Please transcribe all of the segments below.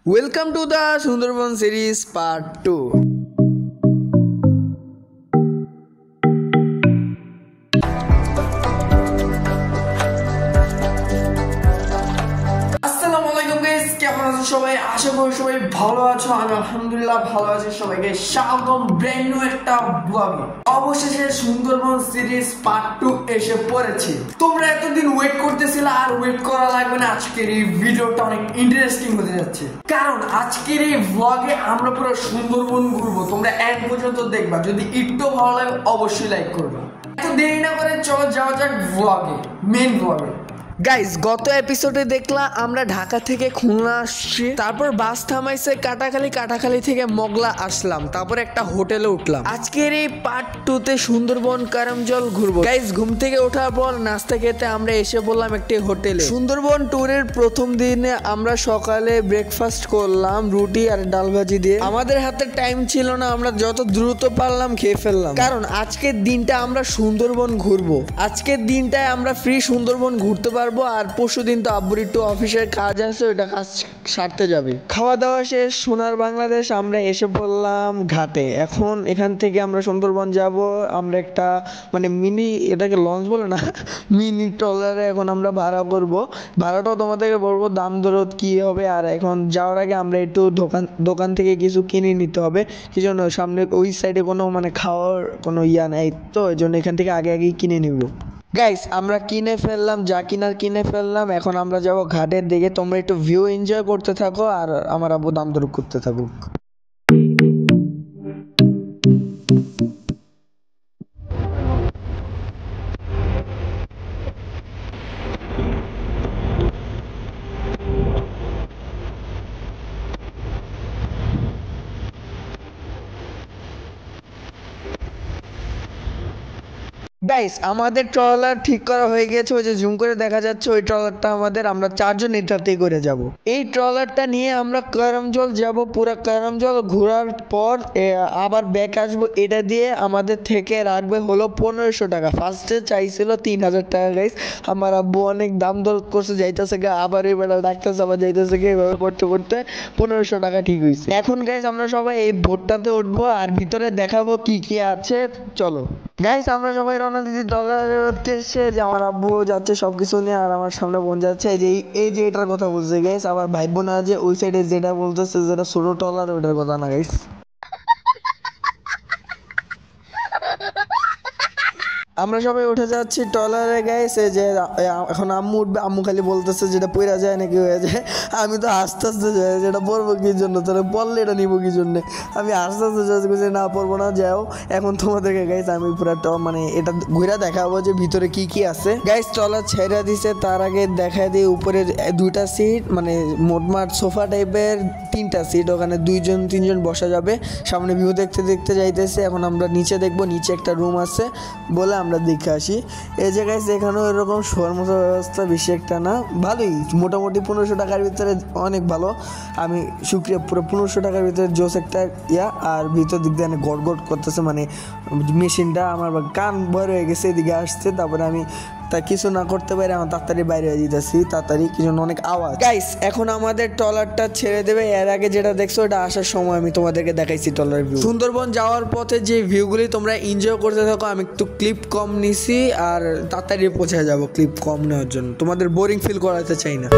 Welcome to the Sundarban series part 2. সবাই আশা করি সবাই ভালো আছো। আমি আলহামদুলিল্লাহ ভালো আছি। সবাইকে স্বাগতম ব্র্যান্ড নিউ একটা ব্লগে। অবশেষে সুন্দরবন সিরিজ পার্ট 2 এসে পড়েছে। তোমরা এতদিন ওয়েট করতেছিলে, আর ওয়েট করা লাগবে না। আজকের এই ভিডিওটা অনেক ইন্টারেস্টিং হতে যাচ্ছে, কারণ আজকের এই ব্লগে আমরা পুরো সুন্দরবন ঘুরবো। তোমরা এন্ড পর্যন্ত দেখবা। যদি একটু ভালো লাগে অবশ্যই লাইক করবা। এত দেরি না করে চলো যাওয়া যাক ব্লগে, মেইন ব্লগে। গাইস, গত এপিসোডে দেখলাম আমরা ঢাকা থেকে খুলনা আসছি, তারপর বাস থামাইছে কাটাখালী থেকে মগলা আসলাম, তারপর একটা হোটেলে উঠলাম। আজকের এই পার্ট 2 সুন্দরবন কারমজল ঘুরবো। গাইস, ঘুম থেকে ওঠার পর নাস্তা খেতে আমরা এসে বললাম একটি হোটেলে। সুন্দরবন ট্যুরের প্রথম দিনে আমরা সকালে ব্রেকফাস্ট করলাম রুটি আর ডাল ভাজি দিয়ে। আমাদের হাতে টাইম ছিল না, আমরা যত দ্রুত পারলাম খেয়ে ফেললাম, কারণ আজকের দিনটা আমরা সুন্দরবন ঘুরবো। আজকের দিনটায় আমরা ফ্রি সুন্দরবন ঘুরতে পারবো। আর পরশু দিন তো আব্বুর একটু অফিসের কাজ আছে, ওইটা কাজ সারতে যাবে। খাওয়া দাওয়া শেষ, সোনার বাংলাদেশ আমরা এসে পড়লাম ঘাটে। এখন এখান থেকে আমরা সুন্দরবন যাব। আমরা একটা মিনি, এটাকে লঞ্চ বলে না, মিনি ট্রলারে এখন আমরা ভাড়া করবো। ভাড়াটাও তোমাদেরকে বলবো দাম দরদ কি হবে। আর এখন যাওয়ার আগে আমরা একটু দোকান থেকে কিছু কিনে নিতে হবে। সেই জন্য সামনে ওই সাইডে কোনো খাওয়ার কোনো ইয়া নেই, তো এই জন্য এখান থেকে আগেই কিনে নিব। গাইস, আমরা কিনে ফেললাম, যা কিনে ফেললাম। এখন আমরা যাব ঘাটের দিকে। তোমরা একটু ভিউ এনজয় করতে থাকো, আর আমার আব্বু দাম দর করতে থাকুক। গাইস, আমাদের ট্রলার ঠিক করা হয়ে গেছে। ওই যে জুম করে দেখা যাচ্ছে ওই ট্রলারটা আমাদের। আমরা 4 জন এটাতেই করে যাব। এই ট্রলারটা নিয়ে আমরা কারমজল যাব। পুরো কারমজল ঘোরার পর আবার ব্যাক আসবো। এটা দিয়ে আমাদের থেকে রাখবে হলো 1500 টাকা। ফার্স্টে চাইছিল 3000 টাকা। গাইস, আমার আব্বু অনেক দাম দর করছে, যাইতেছে গা, আবার এবার ডাকতেছে, আবার যাইতেছে গা, এভাবে করতে 1500 টাকা ঠিক হয়েছে। এখন গাইস আমরা সবাই এই বোটটাতে উঠবো, আর ভিতরে দেখাবো কি কি আছে। চলো গাইস, আমরা সবাই রওনা দিদি ট্রলারের উদ্দেশ্যে। যে আমার আব্বু যাচ্ছে সবকিছু নিয়ে, আর আমার সামনে বোন যাচ্ছে। এই যে এটার কথা বলছে গাইস। আবার ভাই বোন আছে ওই সাইডে, যেটা বলতেছে যেটা ছোট ট্রলার, ওইটার কথা না গাইস। আমরা সবাই উঠে যাচ্ছি ট্রলারে। গাইস, যে এখন আম্মু উঠবে। আম্মু খালি বলতেছে যেটা পইরা যায় নাকি হয়ে যায়। আমি তো আস্তে আস্তে যাই, যেটা পড়বো কি জন্য, তাহলে পড়লে এটা নিবো কি জন্য। আমি আস্তে আস্তে যাচ্ছি, না পড়বো না, যাও। এখন তোমাদেরকে গাইস আমি পুরো এটা ঘুরে দেখাবো যে ভিতরে কি কি আছে। গাইস, ট্রলার ছেড়ে দিছে, তার আগে দেখায় দিই উপরে 2টা সিট, মোটমাট সোফা টাইপের 3টা সিট। ওখানে 2-3 জন বসা যাবে। সামনে ভিউ দেখতে দেখতে যাইতেছে। এখন আমরা নিচে দেখবো, নিচে একটা রুম আছে বলে আমরা দেখে আসি। এই জায়গায় এখানেও এরকম শোয়ার মতো ব্যবস্থা বেশি একটা না, ভালোই মোটামুটি 1500 টাকার ভিতরে অনেক ভালো। আমি শুক্রিয়া, পুরো 1500 টাকার ভিতরে জোস একটা ইয়া। আর ভিতর দিক দিয়ে গড় গড় করতেছে, মেশিনটা আমার কান ভয় হয়ে গেছে এদিকে আসছে। তারপরে আমি তা কিছু না করতে পারি, আমার তাড়াতাড়ি বাইরে হয়ে যেতেছি, তাড়াতাড়ি কি জন্য অনেক আওয়াজ। গাইস, এখন আমাদের ট্রলারটা ছেড়ে দেবে। এর আগে যেটা দেখছো ওটা আসার সময় আমি তোমাদেরকে দেখাইছি ট্রলার ভিউ। সুন্দরবন যাওয়ার পথে যে ভিউগুলি তোমরা এনজয় করতে থাকো। আমি একটু ক্লিপ কম নিছি, আর তাড়াতাড়ি পৌঁছে যাবো ক্লিপ কম নেওয়ার জন্য। তোমাদের বোরিং ফিল করাতে চাই না।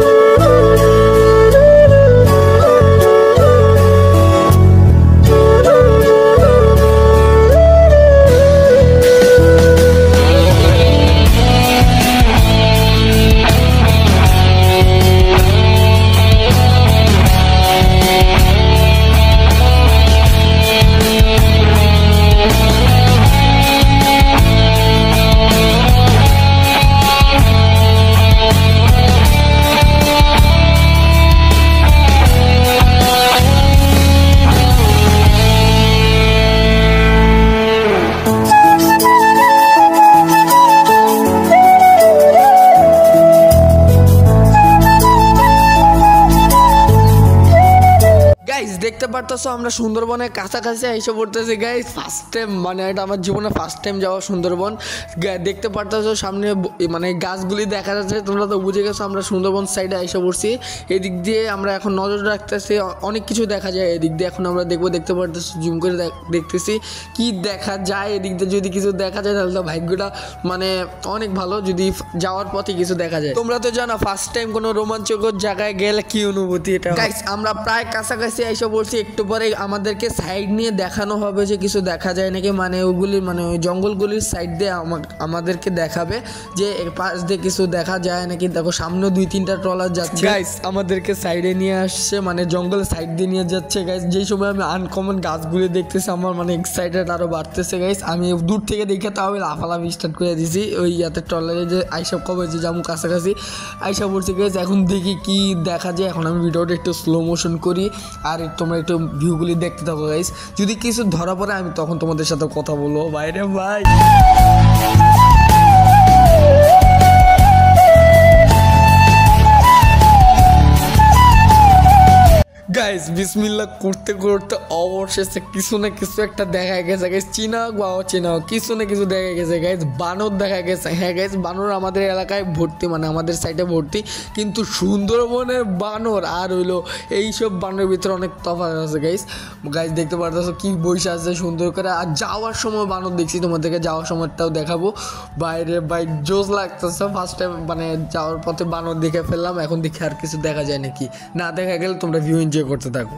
গাইস দেখতে পারতেছো আমরা সুন্দরবনের কাছাকাছি এসে পড়তেছি গাইস। ফার্স্ট টাইম মানে এটা আমার জীবনে ফার্স্ট টাইম যাওয়া সুন্দরবন। দেখতে পারতেছো সামনে মানে গাছগুলি দেখা যাচ্ছে, তোমরা তো বুঝে গেছো আমরা সুন্দরবন সাইডে এসে পড়ছি। এদিক দিয়ে আমরা এখন নজর রাখতেছি, অনেক কিছু দেখা যায় এদিক দিয়ে। এখন আমরা দেখতে পারতেছি, জুম করে দেখতেছি কি দেখা যায় এদিক দিয়ে। যদি কিছু দেখা যায় তাহলে তো ভাগ্যটা মানে অনেক ভালো, যদি যাওয়ার পথে কিছু দেখা যায়। তোমরা তো জানো ফার্স্ট টাইম কোনো রোমাঞ্চকর জায়গায় গেলে কি অনুভূতি এটা। গাইস আমরা প্রায় কাছাকাছি এসে বলছি, একটু পরে আমাদেরকে সাইড নিয়ে দেখানো হবে যে কিছু দেখা যায় নাকি, মানে ওগুলির মানে ওই জঙ্গলগুলির সাইড দিয়ে আমাদেরকে দেখাবে যে পাশ দিয়ে কিছু দেখা যায় নাকি। দেখো সামনে 2-3টা ট্রলার যাচ্ছে গাইস, আমাদেরকে সাইডে নিয়ে আসছে, মানে জঙ্গলের সাইড দিয়ে নিয়ে যাচ্ছে গাইস। যেই সময় আমি আনকমন গাছগুলি দেখতেছি আমার মানে এক্সাইটেড আরো বাড়তেছে গাইস। আমি দূর থেকে দেখে তাও লাফালাফি স্টার্ট করে দিয়েছি ওই ইয়াতে ট্রলারে, যে আইসব কবে যে যাবো কাছাকাছি আইসা পড়ছি গাইস। এখন দেখি কি দেখা যায়। এখন আমি ভিডিওটা একটু স্লো মোশন করি আর তোমরা একটু ভিউগুলি দেখতে থাকো গাইস। যদি কিছু ধরা পড়ে আমি তখন তোমাদের সাথে কথা বলবো। বাইরে ভাই গাইস বিসমিল্লাহ করতে করতে অবশেষে কিছু না কিছু একটা দেখা গেছে গাইস। চিনা বা অচেনা কিছু না কিছু দেখা গেছে গাইস। বানর দেখা গেছে। হ্যাঁ গাইস বানর আমাদের এলাকায় ভর্তি, মানে আমাদের সাইডে ভর্তি, কিন্তু সুন্দরবনের বানর আর হইলো এইসব বানরের ভিতরে অনেক তফাৎ আছে গাইস। গাইস দেখতে পারতেছো কি বসে আছে সুন্দর করে। আর যাওয়ার সময় বানর দেখছি, তোমাদেরকে যাওয়ার সময়টাও দেখাবো। বাইরে বাইক জোস লাগতেছে, ফার্স্ট টাইম মানে যাওয়ার পথে বানর দেখে ফেললাম। এখন দেখি আর কিছু দেখা যায় নাকি, না দেখা গেলে তোমরা ভিউ এনজয় করতে থাকো।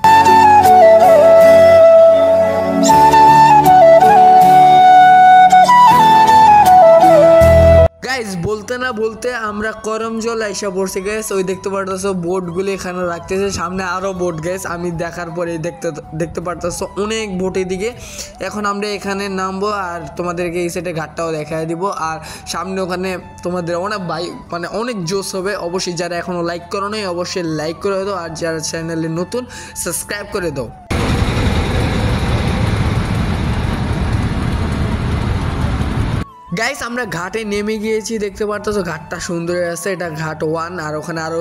গাইস বলতে না বলতে আমরা করমজল আইসা পড়ছি গাইস। ওই দেখতে পারতেছো বোটগুলি এখানে রাখতেছে, সামনে আরো বোট গাইস। আমি দেখার পরে দেখতে পারতেছো অনেক বোট এদিকে। এখন আমরা এখানে নামবো আর তোমাদেরকে এই সাইডে ঘাটটাও দেখায় দিব। আর সামনে ওখানে তোমাদের অনেক মানে অনেক জোশ হবে। অবশ্যই যারা এখনো লাইক করো নাই অবশ্যই লাইক করে দাও, আর যারা চ্যানেলে নতুন সাবস্ক্রাইব করে দাও। গাইস আমরা ঘাটে নেমে গিয়েছি, দেখতে পারতেছো ঘাটটা সুন্দর আছে। এটা ঘাট 1 আর ওখানে আরো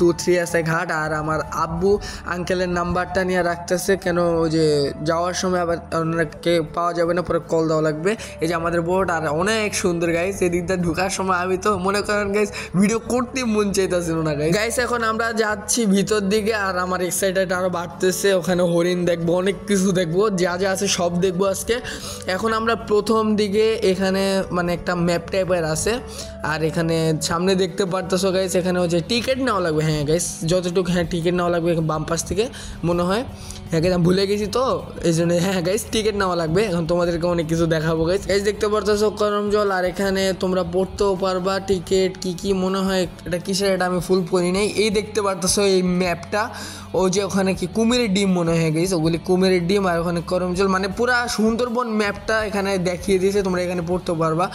2-3 আছে ঘাট। আর আমার আব্বু আঙ্কেলের নাম্বারটা নিয়ে রাখতেছে, কেন ওই যে যাওয়ার সময় আবার ওনাকে পাওয়া যাবে না, পরে কল দেওয়া লাগবে। এই যে আমাদের বোট আর অনেক সুন্দর গাইস। এদিকটা ঢোকার সময় আমি তো মনে করেন গাইস ভিডিও করতে মন চাইতেছিল না গাইস। গাইস এখন আমরা যাচ্ছি ভিতর দিকে আর আমার এক্সাইটেড আরো বাড়তেছে। ওখানে হরিণ দেখবো, অনেক কিছু দেখবো, যা যা আছে সব দেখবো আজকে। এখন আমরা প্রথম দিকে এখানে মানে একটা ম্যাপ টাইপের আছে। আর এখানে সামনে দেখতে পারতেছো গাইস, এখানে হচ্ছে টিকিট নেওয়া লাগবে। হ্যাঁ গাইস যতটুকু, হ্যাঁ টিকিট নেওয়া লাগবে বাম পাশ থেকে মনে হয়। হ্যাঁ গাইস আমি ভুলে গেছি তো এই জন্য। হ্যাঁ গাইস টিকিট নেওয়া লাগবে। এখন তোমাদেরকে অনেক কিছু দেখাবো গাইস। গাইস দেখতে পারতেছো করমজল, আর এখানে তোমরা পড়তেও পারবা টিকিট কি মনে হয় এটা কিসের, এটা আমি ফুল পড়ি নাই। এই দেখতে পারতেছো এই ম্যাপটা, ও যে ওখানে কি কুমিরের ডিম মনে হয় গাইস, ওগুলি কুমিরের ডিম। আর ওখানে করমজল মানে পুরা সুন্দরবন ম্যাপটা এখানে দেখিয়ে দিয়েছে, তোমরা এখানে পড়তে পারবা,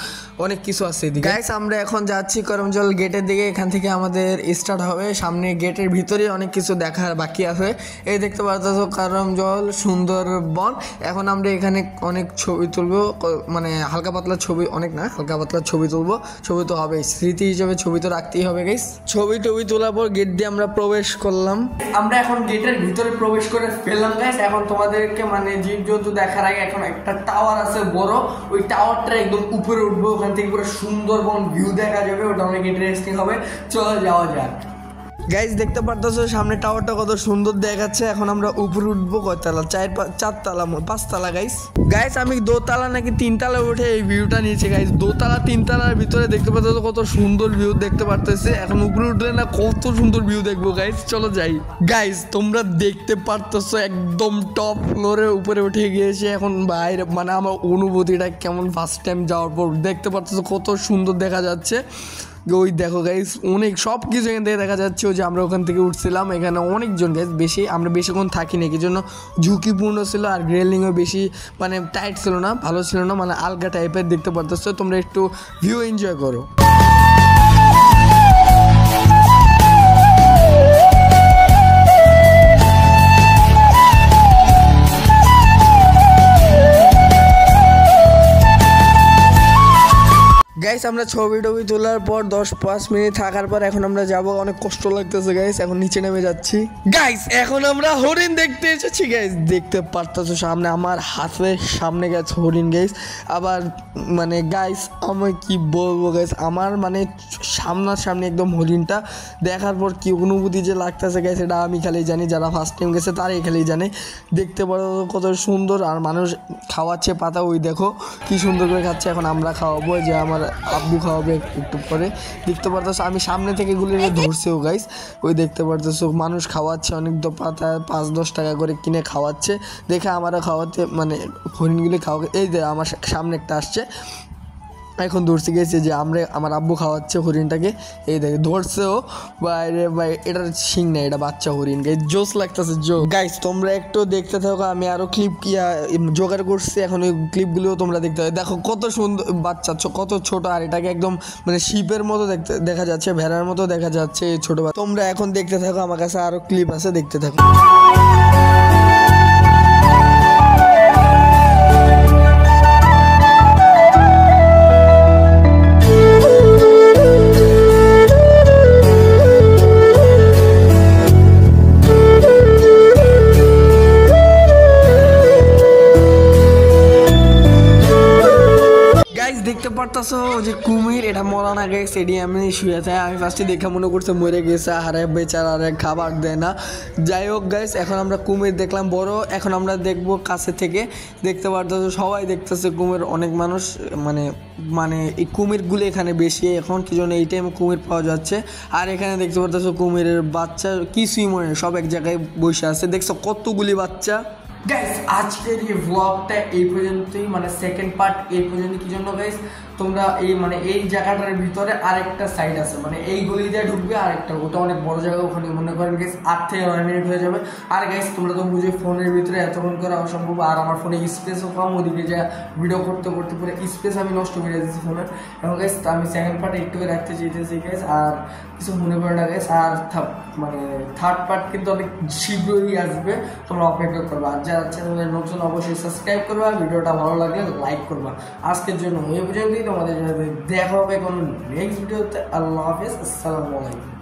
অনেক কিছু আছে এদিকে। গাইস আমরা এখন যাচ্ছি করমজল গেটের দিকে, এখান থেকে আমাদের স্টার্ট হবে। সামনে গেটের ভিতরে অনেক কিছু দেখার বাকি আছে। এই দেখতে পারতেছো করমজল সুন্দরবন। এখন আমরা এখানে অনেক ছবি তুলবো, মানে হালকা পাতলা ছবি, অনেক না হালকা পাতলা ছবি তুলবো। ছবি তো হবে, স্মৃতি হিসেবে ছবি তো রাখতেই হবে গাইস। ছবি তোলার পর গেট দিয়ে আমরা প্রবেশ করলাম। আমরা এখন গেটের ভিতরে প্রবেশ করে ফেললাম গাইস। এখন তোমাদেরকে মানে জীবজন্তু দেখার আগে এখন একটা টাওয়ার আছে বড়, ওই টাওয়ারটা একদম উপরে উঠবো, ওখান থেকে পুরো সুন্দরবন ভিউ দেখা যাবে, ওটা অনেক ইন্টারেস্টিং হবে। চলো যাওয়া যাক। গাইস দেখতে পারতেছো সামনে টাওয়ারটা কত সুন্দর দেখাচ্ছে। এখন আমরা উপরে উঠবো কয়তলা, 4-5তলা 5তলা গাইস। গাইস আমি 2তলা নাকি 3তলা উঠে এই ভিউটা নিয়েছি গাইস। 2তলা 3তলার ভিতরে দেখতে পারতেছো কত সুন্দর ভিউ দেখতে পারতেছে। এখন উপরে উঠলে না কত সুন্দর ভিউ দেখবো গাইস, চলো যাই। গাইস তোমরা দেখতে পারতেছো একদম টপ ফ্লোরের উপরে উঠে গিয়েছে। এখন বাইরে মানে আমার অনুভূতিটা কেমন ফার্স্ট টাইম যাওয়ার পর। দেখতে পারতেছো কত সুন্দর দেখা যাচ্ছে। ওই দেখো গাইস অনেক সব কিছু এখান থেকে দেখা যাচ্ছে। ওই যে আমরা ওখান থেকে উঠছিলাম, এখানে অনেকজন গাইস, আমরা বেশিক্ষণ থাকিনি, কি জন্য ঝুঁকিপূর্ণ ছিল। আর রেলিংও বেশি মানে টাইট ছিল না, ভালো ছিল না, মানে আলগা টাইপের দেখতে পারতেছো। তোমরা একটু ভিউ এনজয় করো। গাইস আমরা ছবি টবি তোলার পর 10-5 মিনিট থাকার পর এখন আমরা যাব, অনেক কষ্ট লাগতেছে গাইস, এখন নিচে নেমে যাচ্ছি গাইস। এখন আমরা হরিণ দেখতে এসেছি গাইস, দেখতে পারতেছো সামনে আমার হাতের সামনে গেছে হরিণ গাইস। আবার মানে গাইস আমি কি বলবো গাইস, আমার মানে সামনাসামনি একদম হরিণটা দেখার পর কি অনুভূতি যে লাগতেছে গাইস, এটা আমি খালি জানি, যারা ফার্স্ট টাইম গেছে তারাই খালি জানে। দেখতে পারো কত সুন্দর, আর মানুষ খাওয়াচ্ছে পাতা, ওই দেখো কি সুন্দর করে খাচ্ছে। এখন আমরা খাওয়াবো, যে আমার আব্বু খাওয়াবে একটু পরে। দেখতে পারতেছো আমি সামনে থেকে গুলি ধরছেও গাইস, ওই দেখতে পারতেছো মানুষ খাওয়াচ্ছে অনেক, তো পাতা 5-10 টাকা করে কিনে খাওয়াচ্ছে। দেখে আমারও খাওয়াতে মানে হরিণগুলি খাওয়া, এই যে আমার সামনে একটা আসছে, এখন ধরতে গেছে যে আমার আব্বু খাওয়াচ্ছে হরিণটাকে, এই দেখে ধরছেও বাইরে ভাই, এটার শিং না, এটা বাচ্চা হরিণ গাইস, জোস লাগতেছে গাইস। তোমরা একটু দেখতে থাকো, আমি আরো ক্লিপ জোগাড় করছি, এখন ওই ক্লিপগুলোও তোমরা দেখতে হবে। দেখো কত সুন্দর বাচ্চা, কত ছোট, আর এটাকে একদম মানে শিপের মতো দেখা যাচ্ছে, ভেড়ার মতো দেখা যাচ্ছে এই ছোট বাচ্চা। তোমরা এখন দেখতে থাকো, আমার কাছে আরো ক্লিপ আছে, দেখতে থাকো। দেখতে পারতাছো যে কুমির, এটা মরা না গেছে, স্টেডিয়ামে শুয়ে যায়। আমি ফার্স্টে দেখে মনে করছে মরে গেছে, হারে বেচারা খাবার দেয় না। যাই হোক গাইস, এখন আমরা কুমির দেখলাম বড়, এখন আমরা দেখবো কাছে থেকে। দেখতে পারতেছো সবাই দেখতেছে কুমির, অনেক মানুষ মানে মানে এই কুমিরগুলো এখানে বেশি এখন, কি জন্য এই টাইমে কুমির পাওয়া যাচ্ছে। আর এখানে দেখতে পারতেছো কুমিরের বাচ্চা কিছুই মনে সব এক জায়গায় বসে আছে, দেখছো কতগুলি বাচ্চা। গাইস আজকের এই ব্লগটা এই পর্যন্তই, মানে সেকেন্ড পার্ট এই পর্যন্ত। কি জন্য গাইস, তোমরা এই মানে এই জায়গাটার ভিতরে আরেকটা সাইড আছে, মানে এই গলি দিয়ে ঢুকবে আরেকটা, ওটা অনেক বড় জায়গা, ওখানে মনে করেন গাইস 8 থেকে 9 মিনিট হয়ে যাবে। আর গাইস তোমরা তো বুঝে ফোনের ভিতরে এতক্ষণ করা অসম্ভব, আর আমার ফোনে স্পেসও কম, ওদিকে যা ভিডিও করতে করতে পুরো স্পেস আমি নষ্ট করে দিয়েছি ফোনের। এবং গাইস আমি সেকেন্ড পার্ট একটু রাখতে চাইতেছি গাইস, আর কিছু মনে করে না গাইস। আর মানে থার্ড পার্ট কিন্তু অনেক শীঘ্রই আসবে, তোমরা অপেক্ষা করবে। আর যারা চ্যানেলে নতুন অবশ্যই সাবস্ক্রাইব করবা, ভিডিওটা ভালো লাগলে লাইক করবা। আজকের জন্য এই পর্যন্তই, তোমাদের দেখা হবে কোনো নেক্সট ভিডিওতে। আল্লাহ হাফেজ, আসসালামু আলাইকুম।